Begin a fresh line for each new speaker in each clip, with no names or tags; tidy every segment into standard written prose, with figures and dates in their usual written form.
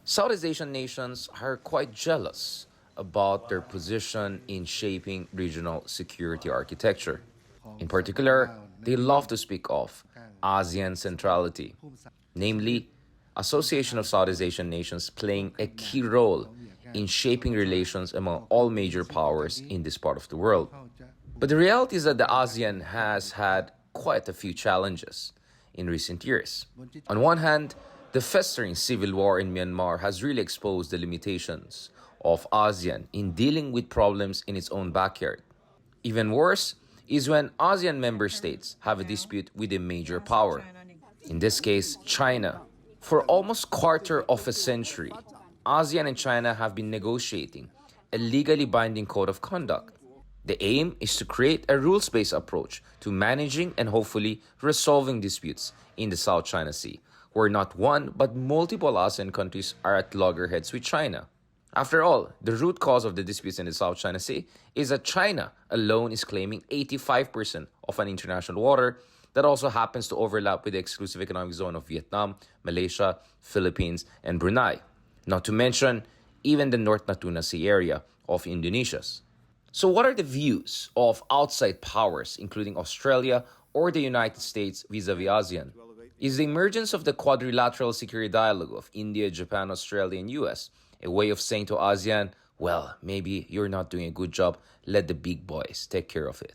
Southeast Asian nations are quite jealous about their position in shaping regional security architecture. In particular, they love to speak of ASEAN centrality, namely, Association of Southeast Asian Nations playing a key role in shaping relations among all major powers in this part of the world. But the reality is that the ASEAN has had quite a few challenges in recent years. On one hand, the festering civil war in Myanmar has really exposed the limitations of ASEAN in dealing with problems in its own backyard. Even worse is when ASEAN member states have a dispute with a major power, in this case, China. For almost quarter of a century, ASEAN and China have been negotiating a legally binding code of conduct. The aim is to create a rules-based approach to managing and hopefully resolving disputes in the South China Sea, where not one but multiple ASEAN countries are at loggerheads with China. After all, the root cause of the disputes in the South China Sea is that China alone is claiming 85% of an international water that also happens to overlap with the exclusive economic zone of Vietnam, Malaysia, Philippines, and Brunei, not to mention even the North Natuna Sea area of Indonesia's. So, what are the views of outside powers, including Australia or the United States vis a vis ASEAN? Is the emergence of the quadrilateral security dialogue of India, Japan, Australia, and US a way of saying to ASEAN, well, maybe you're not doing a good job, let the big boys take care of it?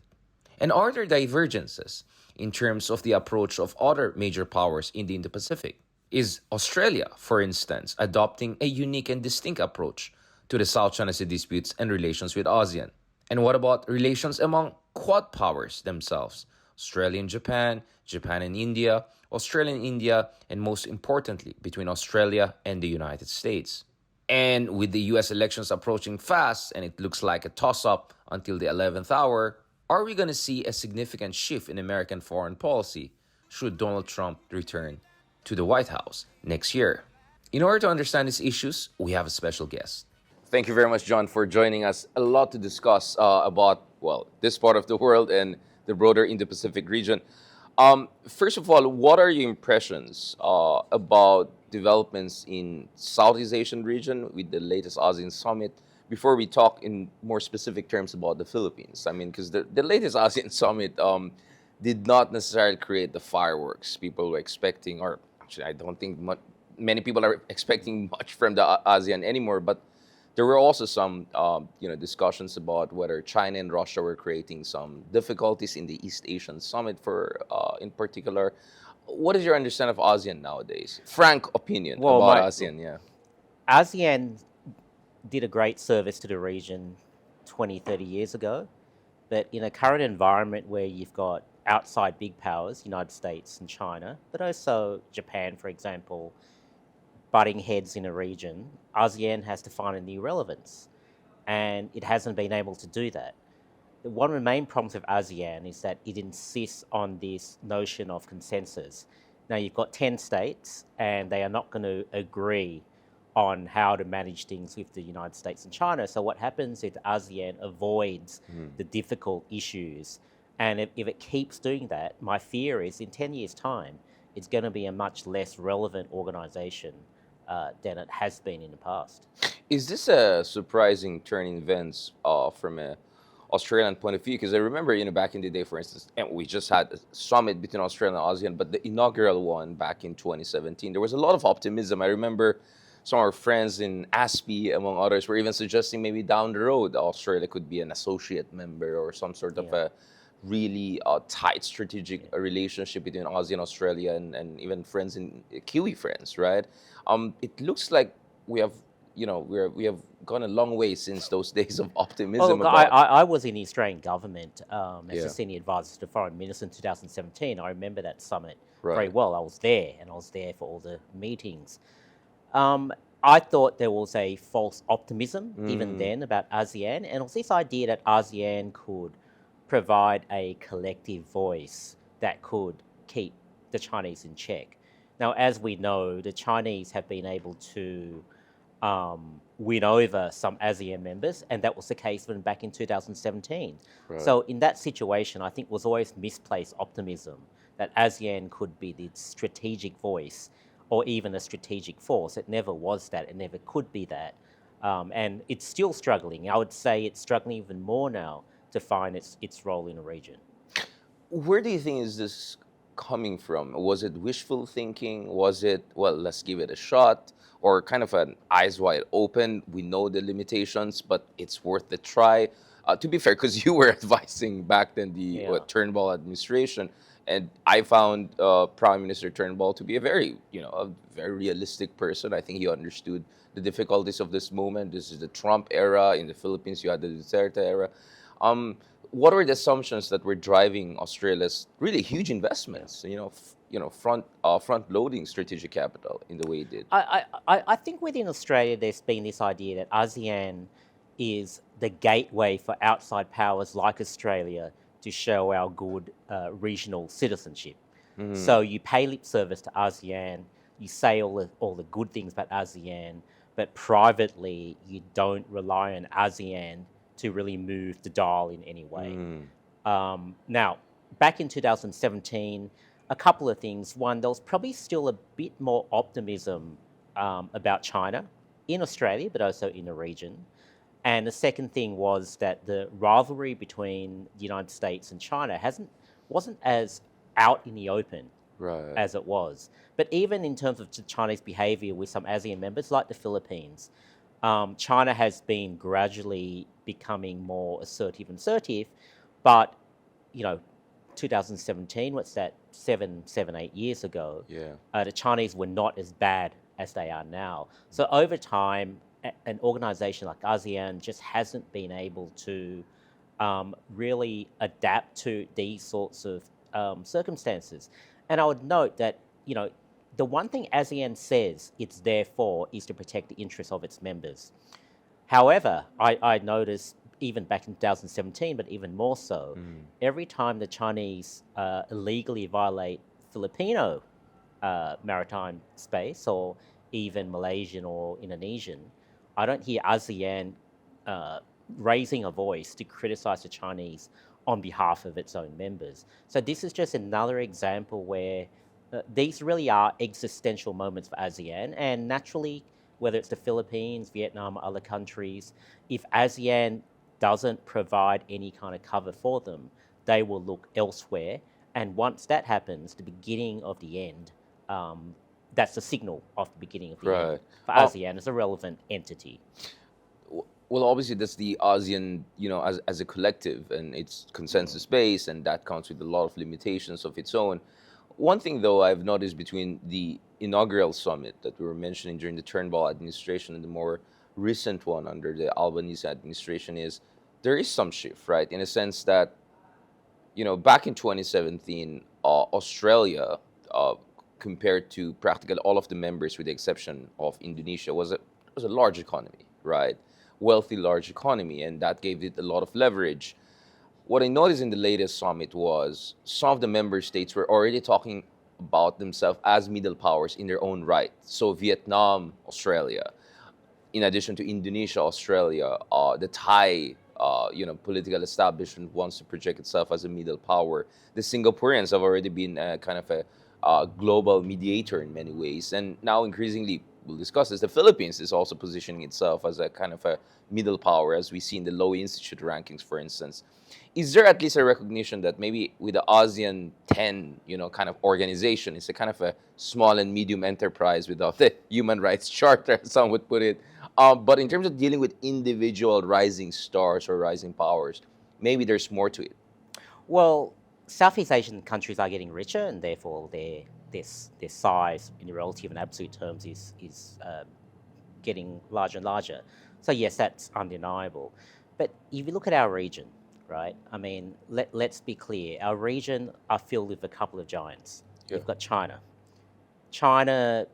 And are there divergences in terms of the approach of other major powers in the Indo-Pacific? Is Australia, for instance, adopting a unique and distinct approach to the South China Sea disputes and relations with ASEAN? And what about relations among Quad powers themselves? Australia and Japan, Japan and India, Australia and India, and most importantly, between Australia and the United States. And with the US elections approaching fast and it looks like a toss-up until the 11th hour, are we going to see a significant shift in American foreign policy should Donald Trump return to the White House next year? In order to understand these issues, we have a special guest. Thank you very much, John, for joining us. A lot to discuss about, well, this part of the world and the broader Indo-Pacific region. First of all, what are your impressions about developments in Southeast Asian region with the latest ASEAN summit? Before we talk in more specific terms about the Philippines, I mean, because the latest ASEAN summit did not necessarily create the fireworks people were expecting, or actually, I don't think many people are expecting much from the ASEAN anymore. But there were also some, discussions about whether China and Russia were creating some difficulties in the East Asian Summit, in particular. What is your understanding of ASEAN nowadays? Frank opinion about ASEAN, yeah.
ASEAN did a great service to the region 20, 30 years ago. But in a current environment where you've got outside big powers, United States and China, but also Japan, for example, butting heads in a region, ASEAN has to find a new relevance. And it hasn't been able to do that. One of the main problems with ASEAN is that it insists on this notion of consensus. Now, you've got 10 states, and they are not going to agree on how to manage things with the United States and China. So what happens is ASEAN avoids the difficult issues. And if it keeps doing that, my fear is in 10 years' time, it's going to be a much less relevant organization than it has been in the past.
Is this a surprising turn in events from an Australian point of view? Because I remember, back in the day, for instance, and we just had a summit between Australia and ASEAN, but the inaugural one back in 2017, there was a lot of optimism. I remember some of our friends in ASPI, among others, were even suggesting maybe down the road Australia could be an associate member or some sort of a really tight strategic relationship between Aussie and Australia, and even friends in Kiwi friends, right? It looks like we have, we have gone a long way since those days of optimism.
Well, I was in the Australian government as a senior advisor to the Foreign Minister in 2017. I remember that summit very well. I was there, and I was there for all the meetings. I thought there was a false optimism even then about ASEAN, and it was this idea that ASEAN could provide a collective voice that could keep the Chinese in check. Now, as we know, the Chinese have been able to win over some ASEAN members, and that was the case when back in 2017. So in that situation, I think was always misplaced optimism that ASEAN could be the strategic voice or even a strategic force. It never was that. It never could be that. And it's still struggling. I would say it's struggling even more now to find its role in a region.
Where do you think is this coming from? Was it wishful thinking? Was it, well, let's give it a shot? Or kind of an eyes wide open? We know the limitations, but it's worth the try. To be fair, because you were advising back then the
Yeah.
Turnbull administration, and I found Prime Minister Turnbull to be a very, a very realistic person. I think he understood the difficulties of this moment. This is the Trump era. In the Philippines, you had the Duterte era. Um, what were the assumptions that were driving Australia's really huge
Yeah.
investments? Front loading strategic capital in the way it did.
I think within Australia, there's been this idea that ASEAN is the gateway for outside powers like Australia to show our good regional citizenship.
Hmm.
So you pay lip service to ASEAN, you say all the good things about ASEAN, but privately you don't rely on ASEAN to really move the dial in any way.
Mm.
Now, back in 2017, a couple of things. One, there was probably still a bit more optimism about China in Australia, but also in the region. And the second thing was that the rivalry between the United States and China wasn't as out in the open
Right.
as it was. But even in terms of Chinese behavior with some ASEAN members, like the Philippines, China has been gradually becoming more assertive. But, you know, 2017, what's that, 8 years ago,
Yeah.
the Chinese were not as bad as they are now. So over time, an organization like ASEAN just hasn't been able to really adapt to these sorts of circumstances. And I would note that, the one thing ASEAN says it's there for is to protect the interests of its members. However, I noticed even back in 2017, but even more so,
Mm.
every time the Chinese illegally violate Filipino maritime space or even Malaysian or Indonesian, I don't hear ASEAN uh, raising a voice to criticize the Chinese on behalf of its own members. So this is just another example where these really are existential moments for ASEAN, and naturally, whether it's the Philippines, Vietnam, or other countries, if ASEAN doesn't provide any kind of cover for them, they will look elsewhere. And once that happens, the beginning of the end, um, that's the signal of the beginning of the end
Right.
for
Uh,
ASEAN as a relevant entity.
well, obviously, that's the ASEAN, as a collective, and it's consensus based, and that comes with a lot of limitations of its own. One thing, though, I've noticed between the inaugural summit that we were mentioning during the Turnbull administration and the more recent one under the Albanese administration is there is some shift, right? In a sense that, back in 2017, Australia, uh, compared to practically all of the members, with the exception of Indonesia, was a large economy, right? Wealthy, large economy, and that gave it a lot of leverage. What I noticed in the latest summit was some of the member states were already talking about themselves as middle powers in their own right. So Vietnam, Australia, in addition to Indonesia, Australia, the Thai, political establishment wants to project itself as a middle power. The Singaporeans have already been kind of a global mediator in many ways, and now increasingly, we'll discuss this. The Philippines is also positioning itself as a kind of a middle power, as we see in the Lowy Institute rankings, for instance. Is there at least a recognition that maybe with the ASEAN 10, kind of organization, it's a kind of a small and medium enterprise without the human rights charter, as some would put it, but in terms of dealing with individual rising stars or rising powers, maybe there's more to it.
Well, Southeast Asian countries are getting richer, and therefore their size in relative and absolute terms is getting larger and larger. So yes, that's undeniable. But if you look at our region, right? I mean, let's be clear. Our region are filled with a couple of giants.
Yeah.
You've got China. China,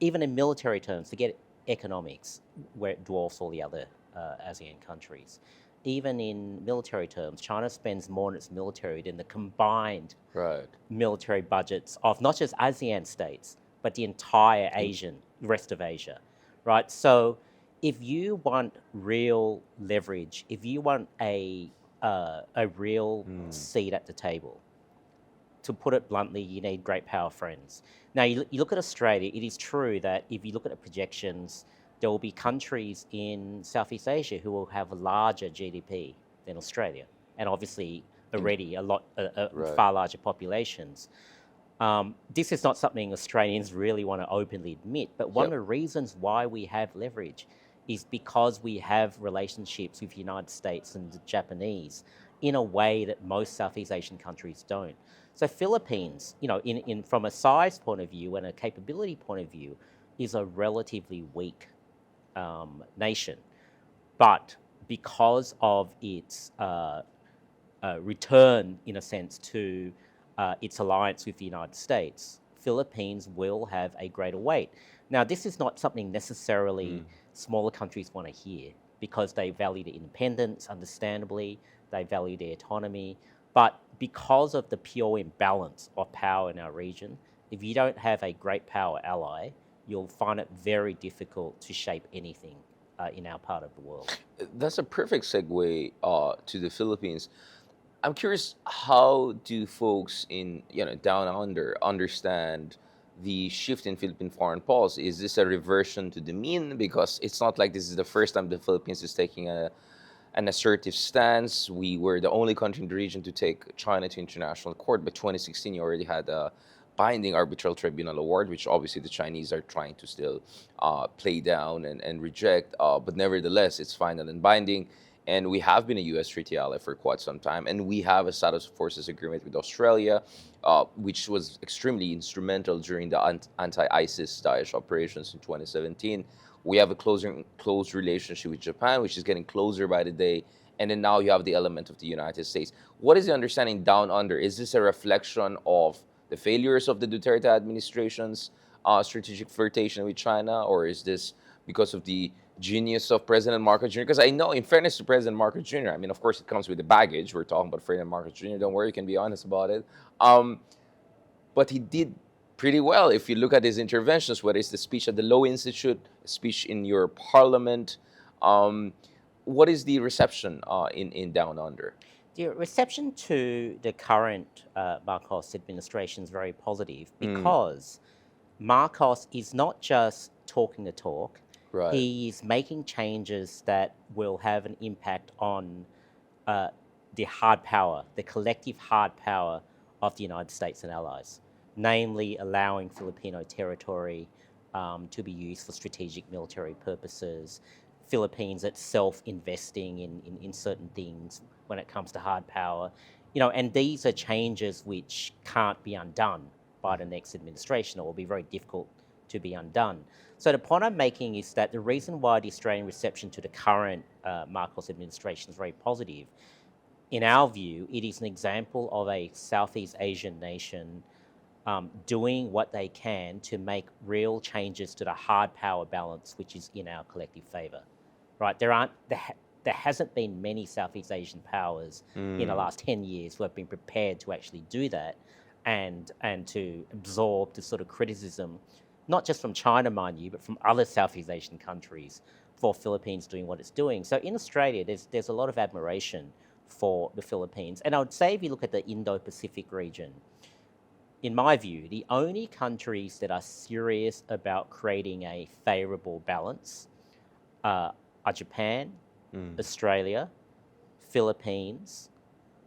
even in military terms, forget economics, where it dwarfs all the other ASEAN countries. Even in military terms, China spends more on its military than the combined
Right.
military budgets of not just ASEAN states, but the entire rest of Asia, right? So if you want real leverage, if you want a real
Mm.
seat at the table to put it bluntly, you need great power friends. Now, you look at Australia, it is true that if you look at the projections, there will be countries in Southeast Asia who will have a larger GDP than Australia, and obviously already
Right.
far larger populations. This is not something Australians really want to openly admit, but one of
Yep.
the reasons why we have leverage is because we have relationships with the United States and the Japanese in a way that most Southeast Asian countries don't. So Philippines, from a size point of view and a capability point of view, is a relatively weak nation. But because of its return, in a sense, to its alliance with the United States, Philippines will have a greater weight. Now, this is not something necessarily smaller countries want to hear because they value their independence, understandably, they value their autonomy. But because of the pure imbalance of power in our region, if you don't have a great power ally, you'll find it very difficult to shape anything in our part of the world.
That's a perfect segue to the Philippines. I'm curious, how do folks in down under understand the shift in Philippine foreign policy? Is this a reversion to the mean? Because it's not like this is the first time the Philippines is taking an assertive stance. We were the only country in the region to take China to international court. By 2016, you already had a binding arbitral tribunal award, which obviously the Chinese are trying to still play down and reject. But nevertheless, it's final and binding. And we have been a U.S. treaty ally for quite some time. And we have a status of forces agreement with Australia, which was extremely instrumental during the anti-ISIS Daesh operations in 2017. We have a close relationship with Japan, which is getting closer by the day. And then now you have the element of the United States. What is the understanding down under? Is this a reflection of the failures of the Duterte administration's strategic flirtation with China, or is this because of the genius of President Marcos Jr.? Because I know, in fairness to President Marcos Jr., I mean, of course, it comes with the baggage. We're talking about President Marcos Jr. Don't worry, you can be honest about it. But he did pretty well if you look at his interventions, whether it's the speech at the Law Institute, speech in your parliament. What is the reception in Down Under?
The reception to the current Marcos administration is very positive because Marcos is not just talking the talk,
Right.
he is making changes that will have an impact on the hard power, the collective hard power of the United States and allies, namely allowing Filipino territory to be used for strategic military purposes, Philippines itself investing in certain things when it comes to hard power. And these are changes which can't be undone by the next administration, or will be very difficult to be undone. So the point I'm making is that the reason why the Australian reception to the current Marcos administration is very positive, in our view, it is an example of a Southeast Asian nation doing what they can to make real changes to the hard power balance, which is in our collective favour. Right? There hasn't been many Southeast Asian powers in the last 10 years who have been prepared to actually do that and to absorb the sort of criticism, not just from China, mind you, but from other Southeast Asian countries for Philippines doing what it's doing. So in Australia, there's a lot of admiration for the Philippines. And I would say if you look at the Indo-Pacific region, in my view, the only countries that are serious about creating a favourable balance are Japan, Australia, Philippines,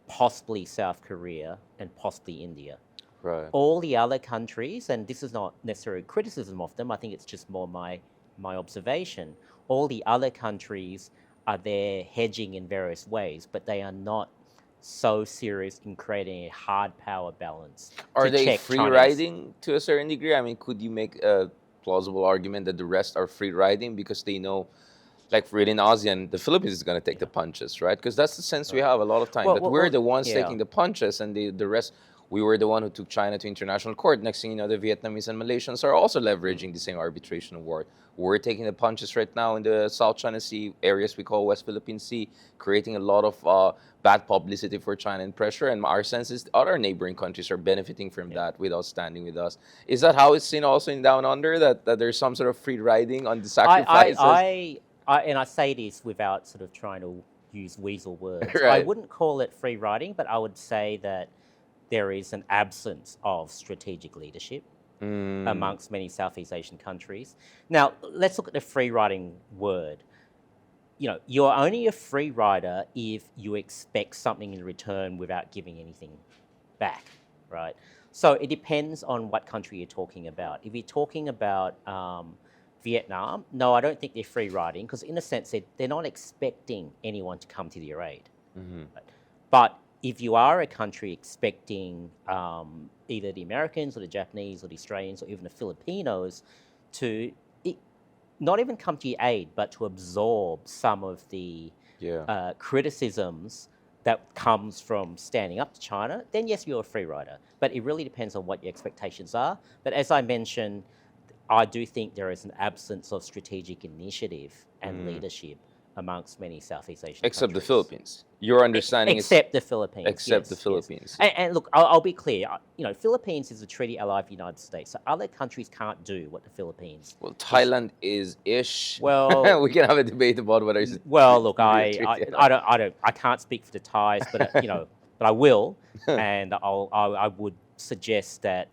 possibly South Korea, and possibly India.
Right.
All the other countries, and this is not necessarily criticism of them, I think it's just more my observation, all the other countries are there hedging in various ways, but they are not so serious in creating a hard power balance.
Are
to
they
check
free
China's-
riding to a certain degree? I mean, could you make a plausible argument that the rest are free riding because they know, like within ASEAN, the Philippines is going to take the punches, right? Because that's the sense we have a lot of time, that we're the ones taking the punches, and the rest, we were the one who took China to international court. Next thing you know, the Vietnamese and Malaysians are also leveraging the same arbitration award. We're taking the punches right now in the South China Sea, areas we call West Philippine Sea, creating a lot of bad publicity for China and pressure. And our sense is other neighboring countries are benefiting from that without standing with us. Is that how it's seen also in Down Under, that there's some sort of free riding on the sacrifices?
And I say this without sort of trying to use weasel words.
Right.
I wouldn't call it free riding, but I would say that there is an absence of strategic leadership amongst many Southeast Asian countries. Now, let's look at the free riding word. You're only a free rider if you expect something in return without giving anything back, right? So it depends on what country you're talking about. If you're talking about Vietnam, no, I don't think they're free riding because, in a sense, they're not expecting anyone to come to their aid. Right? But if you are a country expecting either the Americans or the Japanese or the Australians or even the Filipinos to not even come to your aid, but to absorb some of the criticisms that comes from standing up to China, then yes, you're a free rider. But it really depends on what your expectations are. But as I mentioned, I do think there is an absence of strategic initiative and leadership amongst many Southeast Asian
Except the
countries.
Philippines. Your understanding
Except the Philippines.
Except the
yes.
Philippines.
And look, I'll be clear. Philippines is a treaty ally of the United States, so other countries can't do what the Philippines.
Well, Thailand is ish.
Well,
we can have a debate about whether it's
well, look,
really a treaty ally.
I can't speak for the Thais, but but I will, and I would suggest that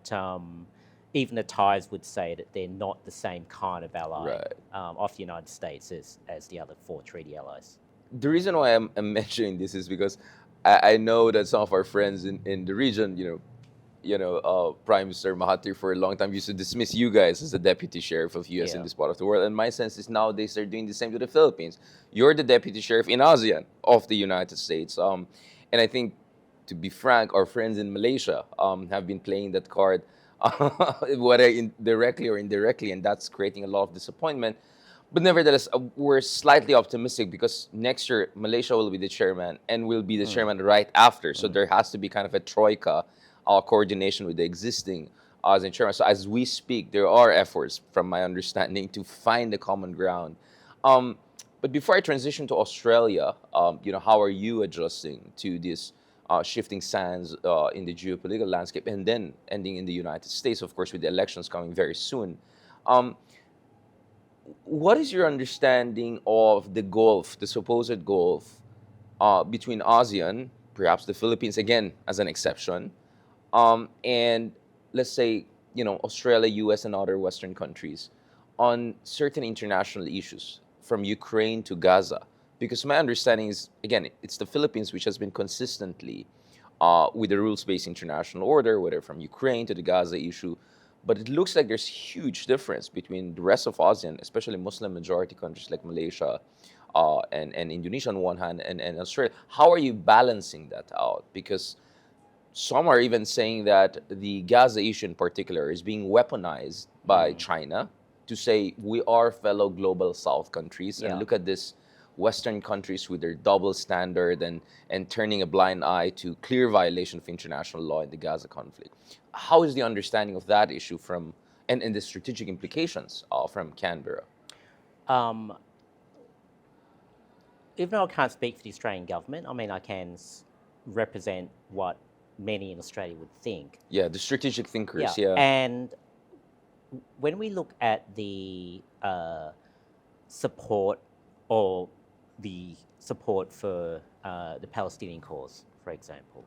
even the Thais would say that they're not the same kind of ally
Right.
of the United States as the other 4 treaty allies.
The reason why I'm mentioning this is because I know that some of our friends in the region, Prime Minister Mahathir for a long time used to dismiss you guys as the deputy sheriff of US in
Yeah.
this part of the world. And my sense is nowadays they're doing the same to the Philippines. You're the deputy sheriff in ASEAN of the United States. And I think, to be frank, our friends in Malaysia have been playing that card, whether directly or indirectly, and that's creating a lot of disappointment. But nevertheless, we're slightly optimistic because next year Malaysia will be the chairman and will be the chairman right after. So there has to be kind of a troika coordination with the existing ASEAN chairman. So as we speak, there are efforts, from my understanding, to find the common ground. But before I transition to Australia, how are you adjusting to this shifting sands in the geopolitical landscape, and then ending in the United States, of course, with the elections coming very soon? What is your understanding of the Gulf, the supposed Gulf, between ASEAN, perhaps the Philippines, again, as an exception, and let's say, Australia, US, and other Western countries on certain international issues, from Ukraine to Gaza? Because my understanding is, again, it's the Philippines which has been consistently with the rules-based international order, whether from Ukraine to the Gaza issue. But it looks like there's huge difference between the rest of ASEAN, especially Muslim majority countries like Malaysia and Indonesia on one hand, and Australia. How are you balancing that out? Because some are even saying that the Gaza issue in particular is being weaponized by China to say we are fellow global South countries, and
Yeah.
look at this Western countries with their double standard and turning a blind eye to clear violation of international law in the Gaza conflict. How is the understanding of that issue and the strategic implications from Canberra?
Um, even though I can't speak for the Australian government, I mean, I can represent what many in Australia would think.
Yeah, the strategic thinkers. Yeah.
And when we look at the support or the support for the Palestinian cause, for example,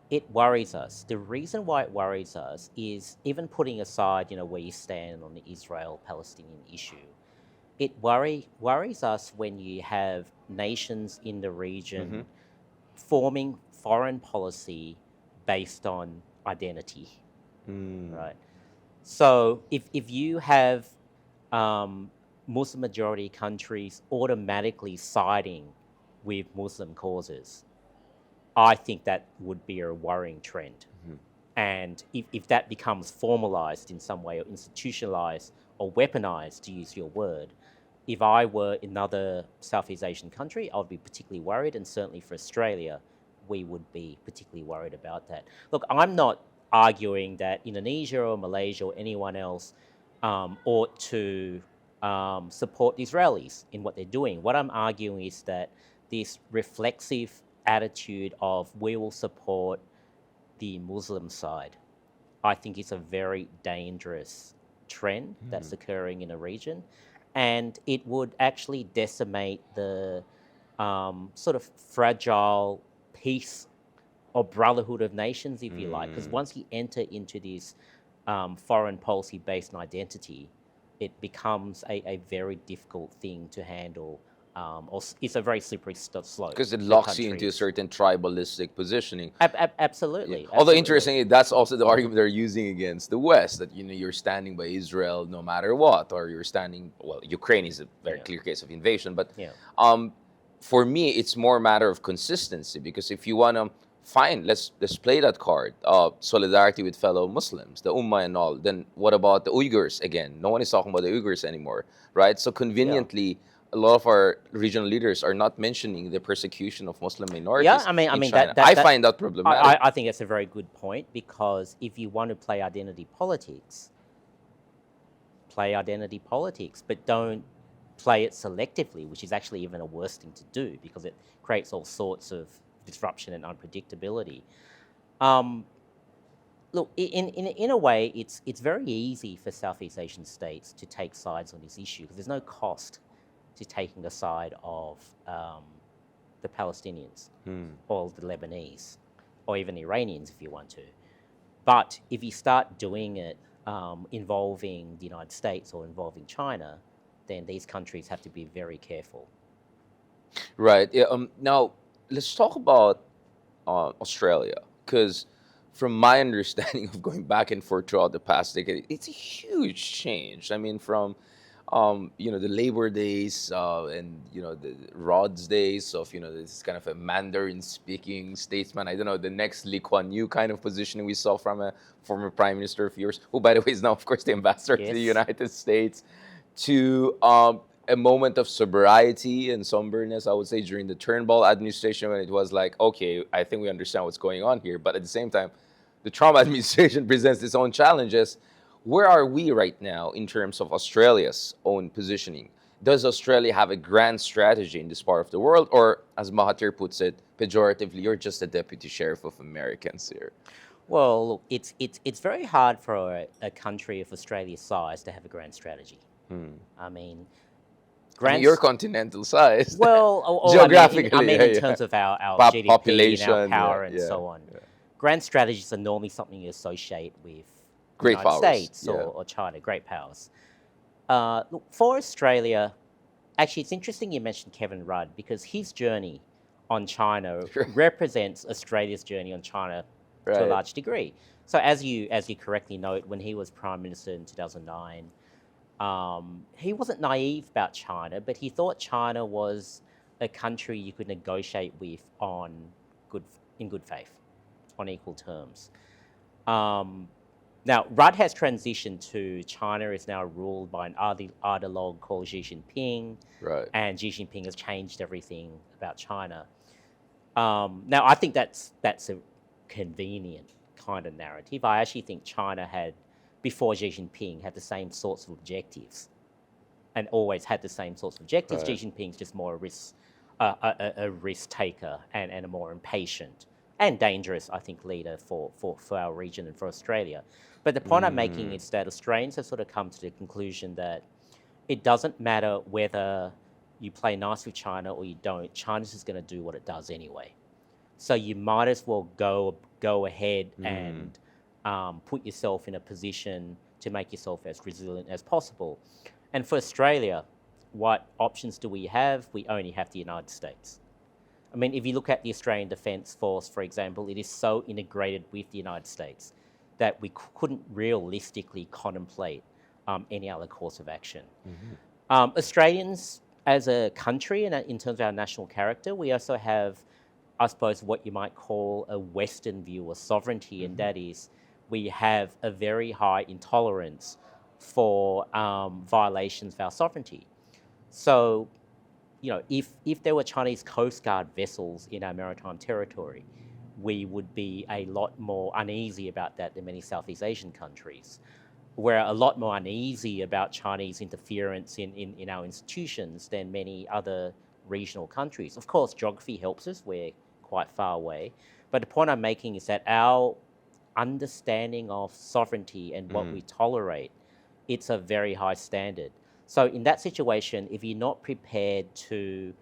it worries us. The reason why it worries us is, even putting aside, where you stand on the Israel-Palestinian issue, it worries us when you have nations in the region forming foreign policy based on identity, right? So if you have Muslim majority countries automatically siding with Muslim causes, I think that would be a worrying trend. And if that becomes formalized in some way, or institutionalized or weaponized, to use your word, if I were another Southeast Asian country, I would be particularly worried, and certainly for Australia, we would be particularly worried about that. Look, I'm not arguing that Indonesia or Malaysia or anyone else ought to support the Israelis in what they're doing. What I'm arguing is that this reflexive attitude of we will support the Muslim side, I think is a very dangerous trend that's occurring in a region, and it would actually decimate the sort of fragile peace or brotherhood of nations, if you like, because once you enter into this foreign policy based identity, it becomes a very difficult thing to handle, it's a very slippery slope
Because it
for
locks you into a
countries.
certain tribalistic positioning. Yeah.
Absolutely,
Although
absolutely.
interestingly, that's also the argument they're using against the West, that you're standing by Israel no matter what, or you're standing. Well, Ukraine is a very
Yeah,
clear case of invasion, but
yeah,
um, for me, it's more a matter of consistency. Because if you want to, fine, let's play that card, solidarity with fellow Muslims, the Ummah and all. Then what about the Uyghurs again? No one is talking about the Uyghurs anymore, right? So
yeah.
conveniently, a lot of our regional leaders are not mentioning the persecution of Muslim
Yeah,
minorities
I
in
mean
China. I find that problematic.
I think that's a very good point, because if you want to play identity politics, but don't play it selectively, which is actually even a worse thing to do because it creates all sorts of disruption and unpredictability. Um, Look, in a way, it's very easy for Southeast Asian states to take sides on this issue because there's no cost to taking the side of the Palestinians or the Lebanese or even Iranians if you want to. But if you start doing it involving the United States or involving China, then these countries have to be very careful.
Right. Yeah. Now let's talk about Australia, because from my understanding of going back and forth throughout the past decade, it's a huge change. I mean, from the Labor Days and the Rod's days of this kind of a Mandarin-speaking statesman. I don't know, the next Lee Kuan Yew kind of positioning we saw from a former prime minister of yours, who by the way is now, of course, the ambassador to the
Yes.
United States, to a moment of sobriety and somberness, I would say, during the Turnbull administration, when it was like, okay, I think we understand what's going on here. But at the same time, the Trump administration presents its own challenges. Where are we right now in terms of Australia's own positioning? Does Australia have a grand strategy in this part of the world? Or, as Mahathir puts it pejoratively, you're just a deputy sheriff of Americans here?
Well, look, it's very hard for a country of Australia's size to have a grand strategy. I mean,
I mean,
grand.
you're continental sized.
Well,
Geographically,
in
yeah.
terms of our GDP and our
Population, yeah,
power and
yeah,
so on.
yeah.
Grand strategies are normally something you associate with the
Great
United
powers,
States
yeah.
or China, great powers. Look, for Australia, actually, it's interesting you mentioned Kevin Rudd because his journey on China represents Australia's journey on China to a
Right.
large degree. So, as you correctly note, when he was Prime Minister in 2009, he wasn't naive about China, but he thought China was a country you could negotiate with in good faith, on equal terms. Now, Rudd has transitioned to China is now ruled by an ideologue called Xi Jinping,
Right.
and Xi Jinping has changed everything about China. Now, I think that's a convenient kind of narrative. I actually think China had, before Xi Jinping, had the same sorts of objectives, and always had the same sorts of objectives.
Right.
Xi Jinping's just more a risk taker and a more impatient and dangerous, I think, leader for our region and for Australia. But the point I'm making is that Australians have sort of come to the conclusion that it doesn't matter whether you play nice with China or you don't. China's just going to do what it does anyway. So you might as well go ahead and put yourself in a position to make yourself as resilient as possible. And for Australia, what options do we have? We only have the United States. I mean, if you look at the Australian Defence Force, for example, it is so integrated with the United States that we couldn't realistically contemplate any other course of action. Australians, as a country and in terms of our national character, we also have, I suppose, what you might call a Western view of sovereignty, and that is we have a very high intolerance for violations of our sovereignty. So, if there were Chinese Coast Guard vessels in our maritime territory, we would be a lot more uneasy about that than many Southeast Asian countries. We're a lot more uneasy about Chinese interference in our institutions than many other regional countries. Of course, geography helps us. We're quite far away. But the point I'm making is that our understanding of sovereignty and what we tolerate, it's a very high standard. So in that situation, if you're not prepared to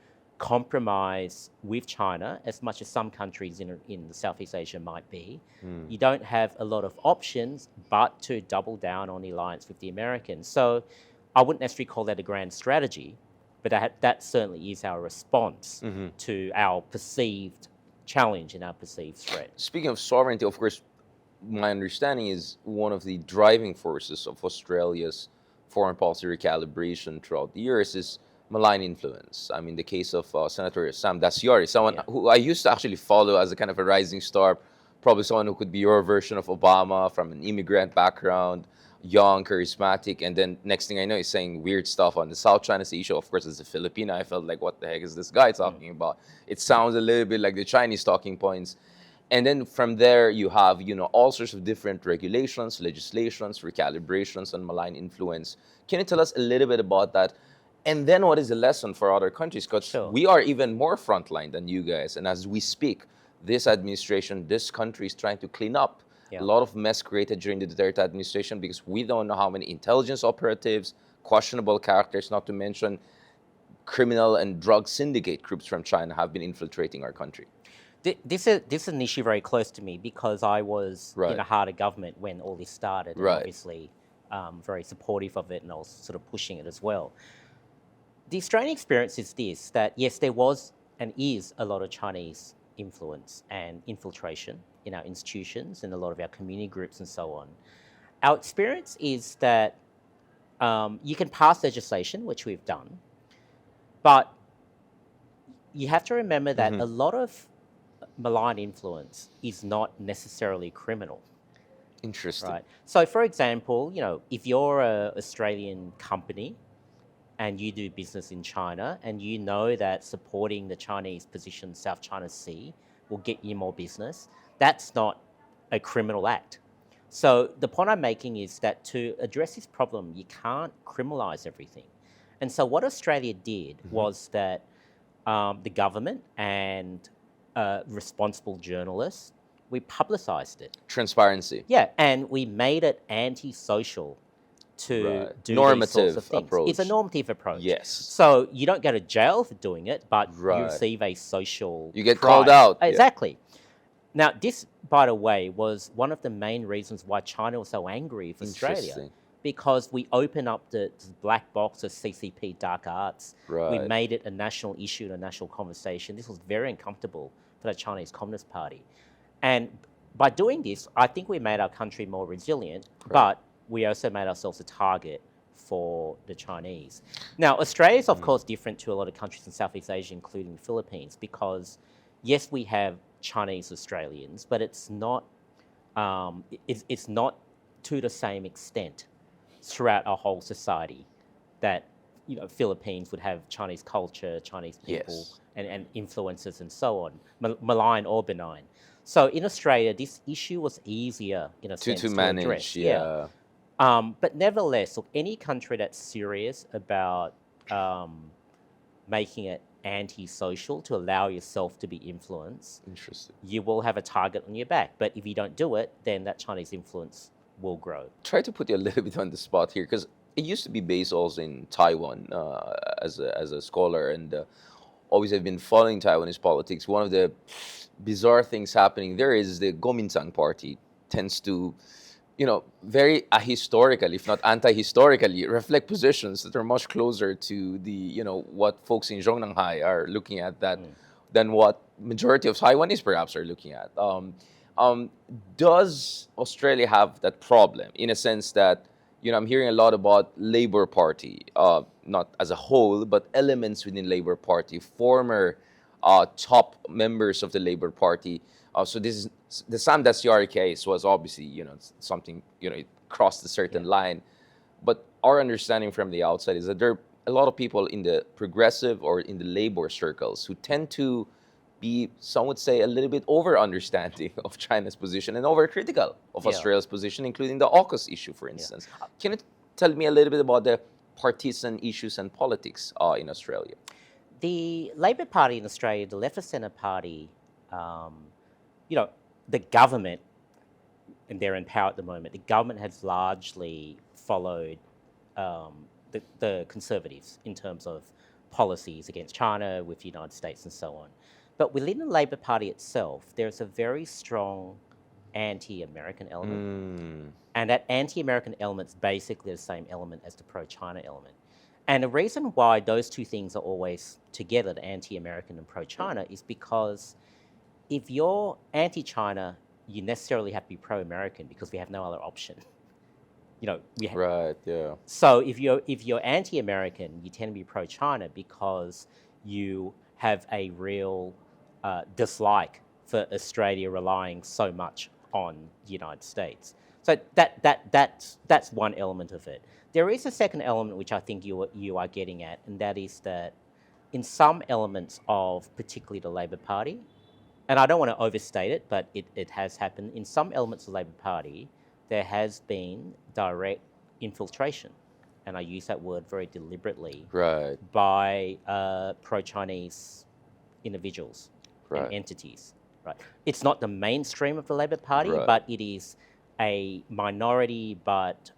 compromise with China as much as some countries in Southeast Asia might be. You don't have a lot of options but to double down on the alliance with the Americans. So I wouldn't necessarily call that a grand strategy, but that certainly is our response to our perceived challenge and our perceived threat.
Speaking of sovereignty, of course, my understanding is one of the driving forces of Australia's foreign policy recalibration throughout the years is malign influence. I mean, the case of Senator Sam Daciori, someone who I used to actually follow as a kind of a rising star, probably someone who could be your version of Obama from an immigrant background, young, charismatic, and then next thing I know, he's saying weird stuff on the South China Sea issue. Of course, as a Filipino, I felt like, what the heck is this guy talking about? It sounds a little bit like the Chinese talking points. And then from there, you have, all sorts of different regulations, legislations, recalibrations on malign influence. Can you tell us a little bit about that? And then what is the lesson for other countries? Because we are even more frontline than you guys. And as we speak, this administration, this country is trying to clean up a lot of mess created during the Duterte administration because we don't know how many intelligence operatives, questionable characters, not to mention criminal and drug syndicate groups from China have been infiltrating our country.
This is an issue very close to me because I was in the heart of government when all this started, and obviously very supportive of it, and I was sort of pushing it as well. The Australian experience is this, that yes, there was and is a lot of Chinese influence and infiltration in our institutions and a lot of our community groups and so on. Our experience is that you can pass legislation, which we've done, but you have to remember that a lot of malign influence is not necessarily criminal.
Interesting.
Right. So, for example, if you're an Australian company and you do business in China and you know that supporting the Chinese position South China Sea will get you more business, that's not a criminal act. So the point I'm making is that to address this problem, you can't criminalize everything. And so what Australia did was that the government and responsible journalists, we publicised it.
Transparency.
Yeah, and we made it antisocial to do
normative
these sorts of things.
approach.
It's a normative approach.
Yes.
So you don't go to jail for doing it, but you receive a social
You get
prize.
called out.
Exactly. Now, this, by the way, was one of the main reasons why China was so angry with Australia. Because we opened up the black box of CCP dark arts. We made it a national issue and a national conversation. This was very uncomfortable for the Chinese Communist Party. And by doing this, I think we made our country more resilient, but we also made ourselves a target for the Chinese. Now, Australia is, of course, different to a lot of countries in Southeast Asia, including the Philippines, because, yes, we have Chinese Australians, but it's not to the same extent throughout our whole society that Philippines would have Chinese culture, Chinese people, and influences and so on, malign or benign. So in Australia, this issue was easier in a sense to
manage.
Address. But nevertheless, look, any country that's serious about making it anti-social to allow yourself to be influenced, you will have a target on your back. But if you don't do it, then that Chinese influence will grow.
Try to put you a little bit on the spot here, because it used to be based also in Taiwan as a scholar, and always have been following Taiwanese politics. One of the bizarre things happening there is the Kuomintang party tends to, very ahistorically, if not anti-historically, reflect positions that are much closer to the, what folks in Zhongnanhai are looking at than what majority of Taiwanese perhaps are looking at. Does Australia have that problem in a sense that, I'm hearing a lot about Labour Party, not as a whole, but elements within Labour Party, former top members of the Labour Party. So this is the Sam Daciori case was obviously, something, it crossed a certain line. But our understanding from the outside is that there are a lot of people in the progressive or in the Labour circles who tend to be, some would say, a little bit over-understanding of China's position and over-critical of Australia's position, including the Aukus issue, for instance. Can you tell me a little bit about the partisan issues and politics in Australia?
The Labor Party in Australia, the Left of Centre Party, the government, and they're in power at the moment, the government has largely followed the Conservatives in terms of policies against China, with the United States, and so on. But within the Labor Party itself, there's a very strong anti-American element.
Mm,
And that anti-American element's basically the same element as the pro-China element. And the reason why those two things are always together, the anti-American and pro-China, is because if you're anti-China, you necessarily have to be pro-American because we have no other option.
right, yeah.
So if you're anti-American, you tend to be pro-China because you have a real dislike for Australia relying so much on the United States. So that's one element of it. There is a second element which I think you are getting at, and that is that in some elements of particularly the Labor Party, and I don't want to overstate it, but it has happened. In some elements of the Labor Party, there has been direct infiltration, and I use that word very deliberately,
Right,
by pro-Chinese individuals and
right,
entities. Right. It's not the mainstream of the Labor Party,
right.
but it is a minority but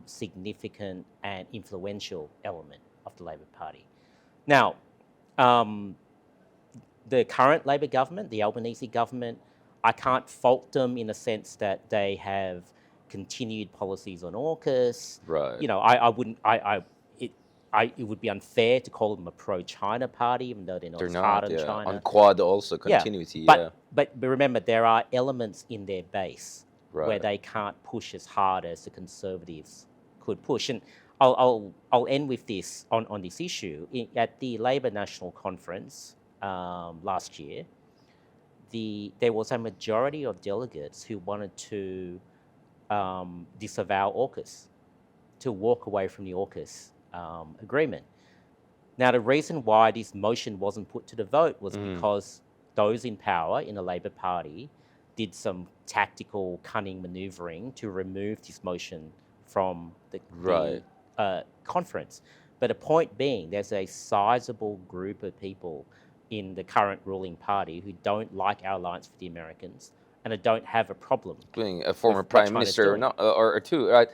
significant and influential element of the Labor Party. Now, the current Labor government, the Albanese government, I can't fault them in the sense that they have continued policies on Aukus.
Right.
I wouldn't, it would be unfair to call them a pro-China party, even though they're not
They're
as hard
not,
on
yeah. On
China.
Quad also,
Yeah,
continuity, yeah.
but remember, there are elements in their base where
Right.
they can't push as hard as the Conservatives could push. And I'll end with this on this issue. At the Labor National Conference last year, there was a majority of delegates who wanted to disavow Aukus, to walk away from the Aukus agreement. Now, the reason why this motion wasn't put to the vote was because those in power in the Labor Party did some tactical, cunning manoeuvring to remove this motion from the
Right.
conference. But the point being, there's a sizable group of people in the current ruling party who don't like our alliance with the Americans and who don't have a problem
Including a former
with what
prime
China's
minister
doing.
or two, right?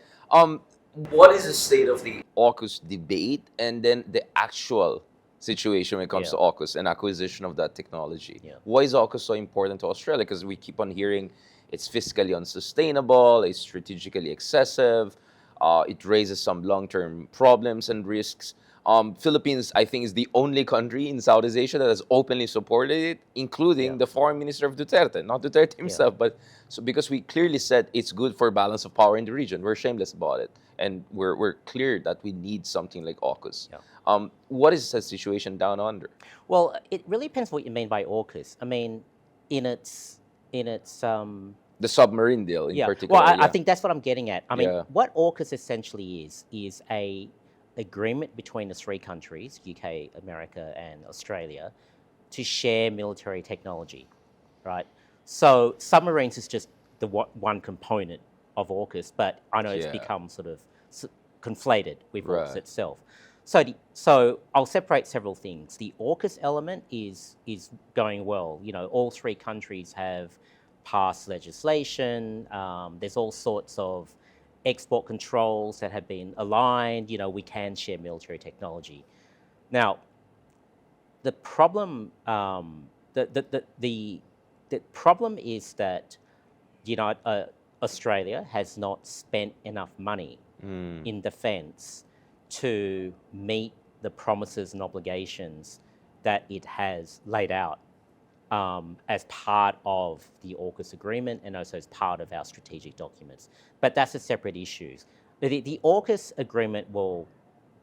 What is the state of the AUKUS debate and then the actual situation when it comes
Yeah.
to AUKUS and acquisition of that technology?
Yeah.
Why is AUKUS so important to Australia? Because we keep on hearing it's fiscally unsustainable, it's strategically excessive, it raises some long-term problems and risks. Philippines, I think, is the only country in Southeast Asia that has openly supported it, including
Yeah.
the foreign minister of Duterte, not Duterte himself, but so because we clearly said it's good for balance of power in the region. We're shameless about it, and we're clear that we need something like AUKUS.
Yeah.
What is the situation down under?
Well, it really depends what you mean by AUKUS. I mean, in its
The submarine deal in
yeah.
particular.
Well, I
yeah.
think that's what I'm getting at. I mean,
Yeah.
what AUKUS essentially is a agreement between the three countries, UK, America, and Australia, to share military technology, right? So submarines is just the one component of AUKUS, but I know it's
Yeah.
become sort of conflated with AUKUS
Right.
itself. So I'll separate several things. The AUKUS element is going well. All three countries have passed legislation. There's all sorts of export controls that have been aligned. We can share military technology. Now, the problem, the problem is that Australia has not spent enough money in defence to meet the promises and obligations that it has laid out as part of the AUKUS agreement and also as part of our strategic documents. But that's a separate issue. The AUKUS agreement will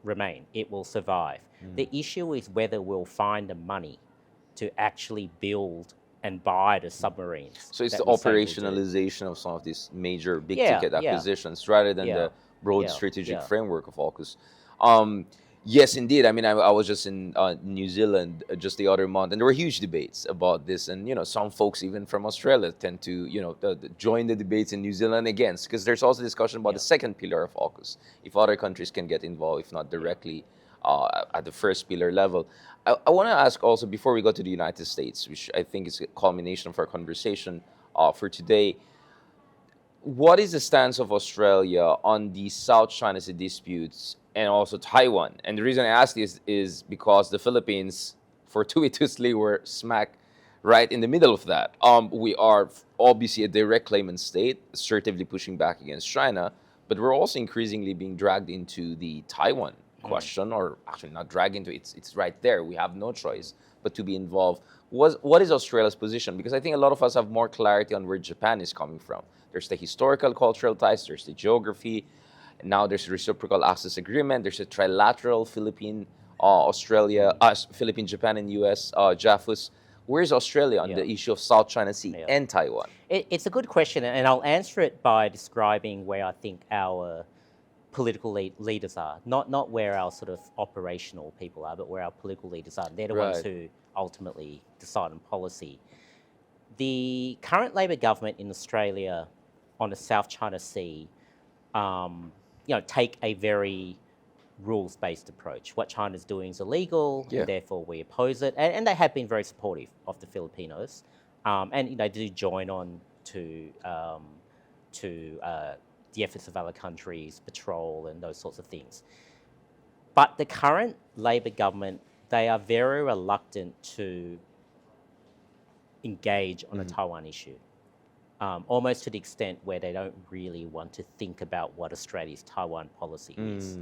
remain. It will survive. The issue is whether we'll find the money to actually build and buy the submarines.
So it's
that
the
we say we'll do.
operationalization of some of these major big
Yeah,
ticket
yeah.
acquisitions rather than
Yeah,
the broad
yeah,
strategic
yeah.
framework of AUKUS. Yes, indeed. I mean, I was just in New Zealand just the other month, and there were huge debates about this. And some folks even from Australia tend to join the debates in New Zealand against, because there's also discussion about the second pillar of AUKUS, if other countries can get involved, if not directly at the first pillar level. I want to ask also before we go to the United States, which I think is a culmination of our conversation for today. What is the stance of Australia on the South China Sea disputes and also Taiwan. And the reason I ask this is because the Philippines fortuitously were smack right in the middle of that. We are obviously a direct claimant state, assertively pushing back against China, but we're also increasingly being dragged into the Taiwan question, or actually not dragged into it, it's right there. We have no choice but to be involved. What is Australia's position? Because I think a lot of us have more clarity on where Japan is coming from. There's the historical cultural ties, there's the geography, and now there's a reciprocal access agreement. There's a trilateral Philippine, Japan, and U.S. JAFUS. Where's Australia on
Yeah.
the issue of South China Sea
Yeah.
and Taiwan?
It's a good question, and I'll answer it by describing where I think our political leaders are. Not where our sort of operational people are, but where our political leaders are. They're the ones
Right.
who ultimately decide on policy. The current Labor government in Australia on the South China Sea, take a very rules-based approach. What China's doing is illegal,
Yeah.
and therefore we oppose it. And they have been very supportive of the Filipinos, and they do join on to the efforts of other countries, patrol and those sorts of things. But the current Labor government, they are very reluctant to engage on a Taiwan issue, almost to the extent where they don't really want to think about what Australia's Taiwan policy is.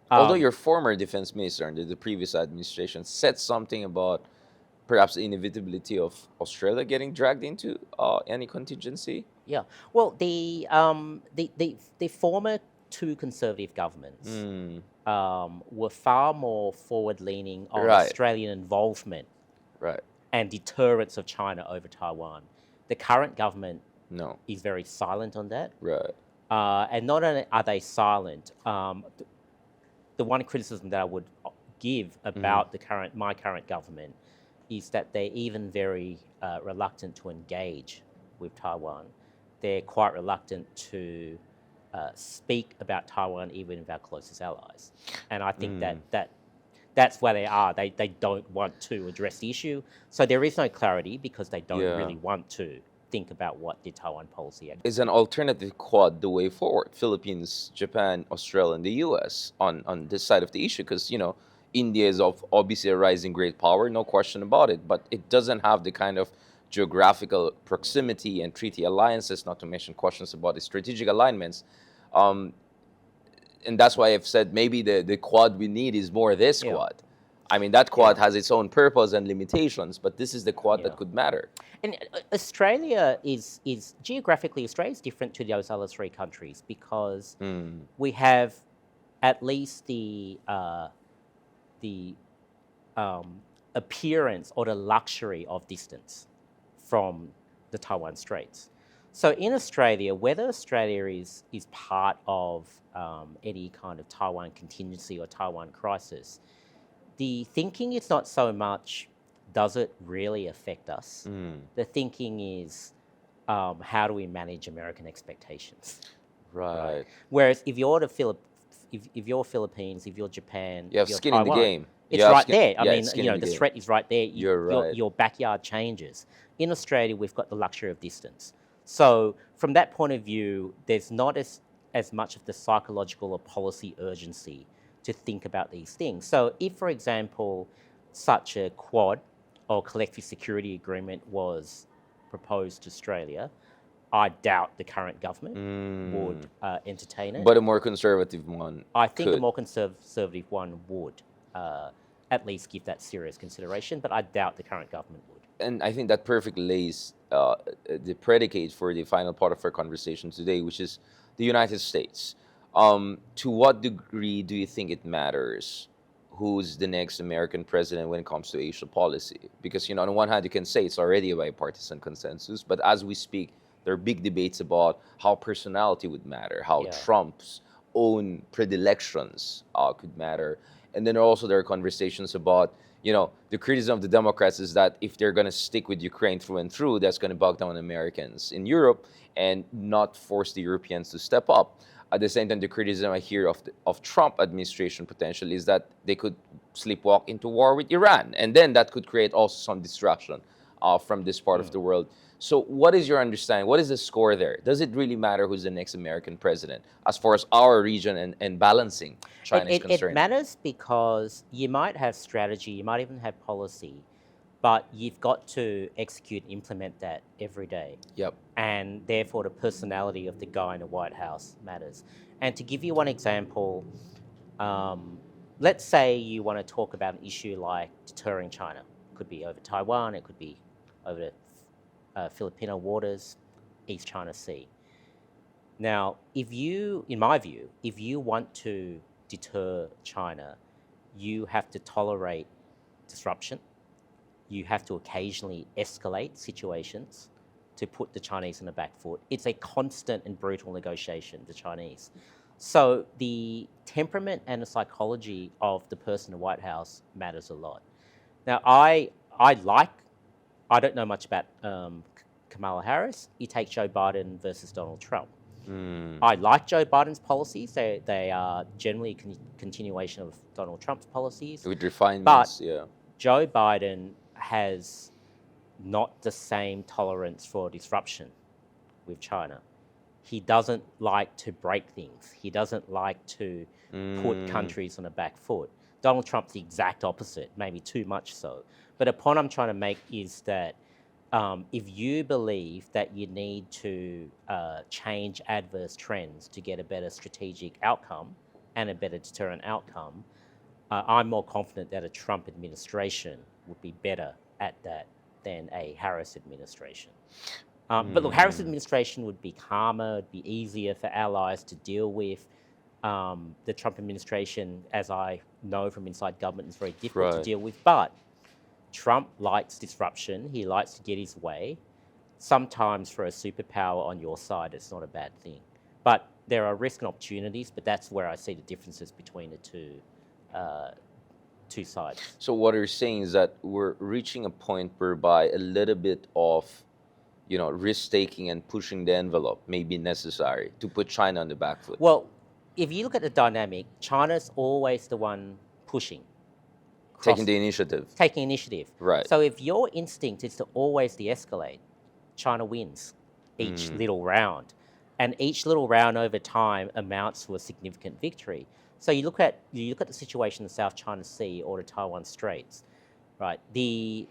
Although your former defense minister under the previous administration said something about perhaps the inevitability of Australia getting dragged into any contingency.
Yeah. Well, the former two conservative governments were far more forward-leaning on
Right.
Australian involvement
Right.
and deterrence of China over Taiwan. The current government
No.
is very silent on that.
Right.
And not only are they silent, the one criticism that I would give about my current government is that they're even very reluctant to engage with Taiwan. They're quite reluctant to speak about Taiwan even with our closest allies. And I think that's where they are. They don't want to address the issue. So there is no clarity because they don't
Yeah.
really want to think about what the Taiwan policy actually
Is an alternative quad the way forward? Philippines, Japan, Australia, and the U.S. on this side of the issue, because India is obviously a rising great power, no question about it, but it doesn't have the kind of geographical proximity and treaty alliances, not to mention questions about the strategic alignments. And that's why I've said maybe the quad we need is more this
Yeah.
quad. I mean, that quad
Yeah.
has its own purpose and limitations, but this is the quad
Yeah.
that could matter.
And Australia is geographically, Australia is different to those other three countries because we have at least the appearance or the luxury of distance from the Taiwan Straits. So in Australia, whether Australia is part of any kind of Taiwan contingency or Taiwan crisis, the thinking is not so much, does it really affect us? The thinking is, how do we manage American expectations?
Right.
Whereas if you're if you're Philippines, if you're Japan,
You have
if you're
skin in the
Taiwan,
game.
it's
You have
right
skin-
there. I
yeah,
mean,
it's skin in the
the
game.
threat is right there.
You're right.
Your backyard changes. In Australia, we've got the luxury of distance. So from that point of view, there's not as much of the psychological or policy urgency to think about these things. So if, for example, such a quad or collective security agreement was proposed to Australia, I doubt the current government would entertain it.
But a more conservative one.
I think a
could.
more conservative one would at least give that serious consideration, but I doubt the current government would.
And I think that perfectly lays the predicate for the final part of our conversation today, which is the United States. To what degree do you think it matters who's the next American president when it comes to Asia policy? Because, on the one hand, you can say it's already a bipartisan consensus, but as we speak, there are big debates about how personality would matter, how
Yeah.
Trump's own predilections could matter. And then also there are conversations about, the criticism of the Democrats is that if they're going to stick with Ukraine through and through, that's going to bog down Americans in Europe and not force the Europeans to step up. At the same time, the criticism I hear of Trump administration potential is that they could sleepwalk into war with Iran, and then that could create also some distraction from this part of the world. So, what is your understanding? What is the score there? Does it really matter who's the next American president as far as our region and balancing China is
It
concerned?
matters because you might have strategy, you might even have policy, but you've got to execute and implement that every day.
Yep.
And therefore, the personality of the guy in the White House matters. And to give you one example, um, let's say you want to talk about an issue like deterring China. It could be over Taiwan, it could be over Filipino waters, East China Sea. Now, if you, in my view, if you want to deter China, you have to tolerate disruption. You have to occasionally escalate situations to put the Chinese on the back foot. It's a constant and brutal negotiation, the Chinese. So the temperament and the psychology of the person in the White House matters a lot. Now, I don't know much about Kamala Harris. You take Joe Biden versus Donald Trump. I like Joe Biden's policies. They are generally a continuation of Donald Trump's policies.
With refinements,
But
yeah.
Joe Biden has not the same tolerance for disruption with China. He doesn't like to break things. He doesn't like to put countries on the back foot. Donald Trump's the exact opposite, maybe too much so. But the point I'm trying to make is that if you believe that you need to change adverse trends to get a better strategic outcome and a better deterrent outcome, I'm more confident that a Trump administration would be better at that than a Harris administration. But look, Harris administration would be calmer, it'd be easier for allies to deal with. The Trump administration, as I know from inside government, is very difficult to
Right.
deal with. But Trump likes disruption. He likes to get his way. Sometimes for a superpower on your side, it's not a bad thing. But there are risks and opportunities, but that's where I see the differences between the two sides.
So what you're saying is that we're reaching a point whereby a little bit of, risk taking and pushing the envelope may be necessary to put China on the back foot.
Well, if you look at the dynamic, China's always the one pushing,
Taking the initiative.
taking initiative.
Right.
So if your instinct is to always de-escalate, China wins each little round. And each little round over time amounts to a significant victory. So you look at the situation in the South China Sea or the Taiwan Straits, right? The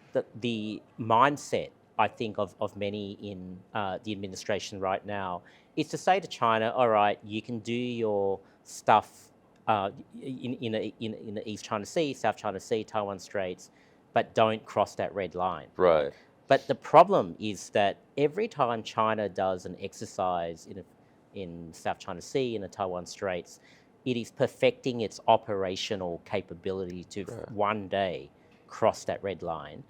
mindset, I think, of many in the administration right now is to say to China, all right, you can do your stuff in the East China Sea, South China Sea, Taiwan Straits, but don't cross that red line.
Right.
But the problem is that every time China does an exercise in South China Sea, in the Taiwan Straits, it is perfecting its operational capability to one day cross that red line.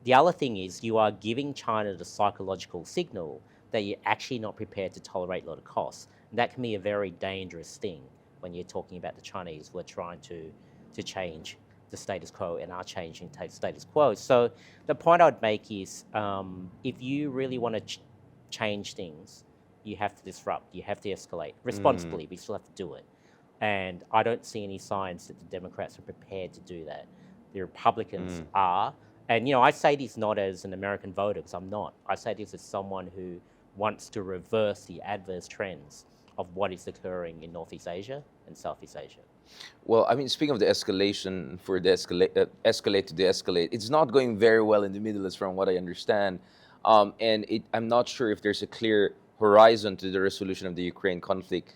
The other thing is you are giving China the psychological signal that you're actually not prepared to tolerate a lot of costs. And that can be a very dangerous thing when you're talking about the Chinese who are trying to change the status quo and are changing status quo. So the point I would make is if you really want to change things, you have to disrupt, you have to escalate responsibly, but you still have to do it. And I don't see any signs that the Democrats are prepared to do that. The Republicans are. And, I say this not as an American voter, because I'm not. I say this as someone who wants to reverse the adverse trends of what is occurring in Northeast Asia and Southeast Asia.
Well, I mean, speaking of the escalation for the escalate to de-escalate, it's not going very well in the Middle East, from what I understand, and I'm not sure if there's a clear horizon to the resolution of the Ukraine conflict.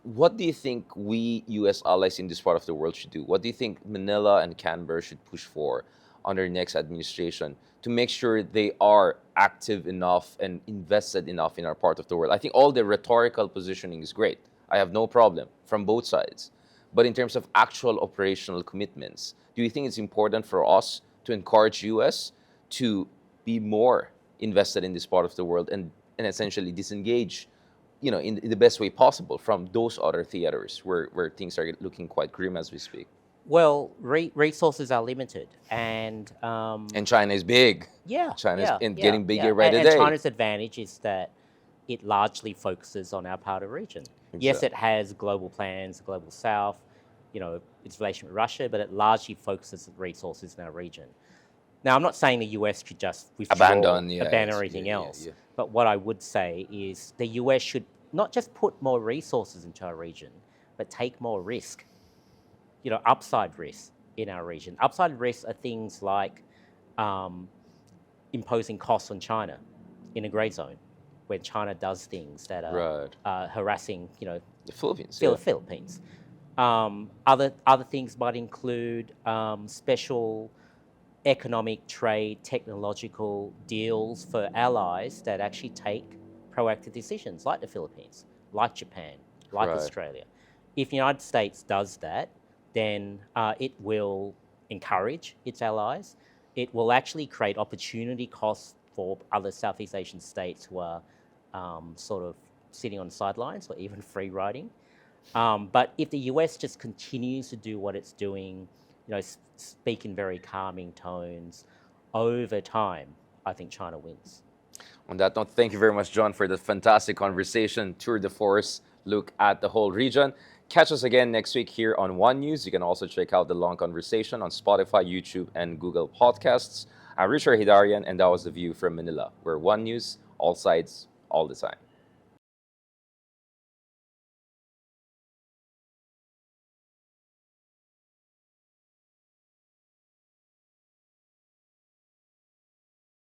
What do you think we U.S. allies in this part of the world should do? What do you think Manila and Canberra should push for under the next administration to make sure they are active enough and invested enough in our part of the world? I think all the rhetorical positioning is great. I have no problem from both sides. But in terms of actual operational commitments, do you think it's important for us to encourage U.S. to be more invested in this part of the world and essentially disengage, in the best way possible from those other theaters where things are looking quite grim as we speak?
Well, resources are limited, and
China is big. China's getting bigger by the day.
And China's advantage is that it largely focuses on our part of the region. Yes, it has global plans, the global south, its relation with Russia, but it largely focuses on resources in our region. Now, I'm not saying the US should just withdraw, abandon everything else. But what I would say is the US should not just put more resources into our region, but take more risk, upside risk in our region. Upside risks are things like imposing costs on China in a grey zone when China does things that are harassing,
the Philippines.
Philippines. Other things might include special economic, trade, technological deals for allies that actually take proactive decisions, like the Philippines, like Japan, like Australia. If the United States does that, then it will encourage its allies. It will actually create opportunity costs for other Southeast Asian states who are sort of sitting on the sidelines or even free riding. But if the US just continues to do what it's doing, speak in very calming tones over time, I think China wins.
On that note, thank you very much, John, for the fantastic conversation, tour de force look at the whole region. Catch us again next week here on One News. You can also check out the long conversation on Spotify, YouTube, and Google Podcasts. I'm Richard Hidarian, and that was The View from Manila. We're One News, all sides, all the time.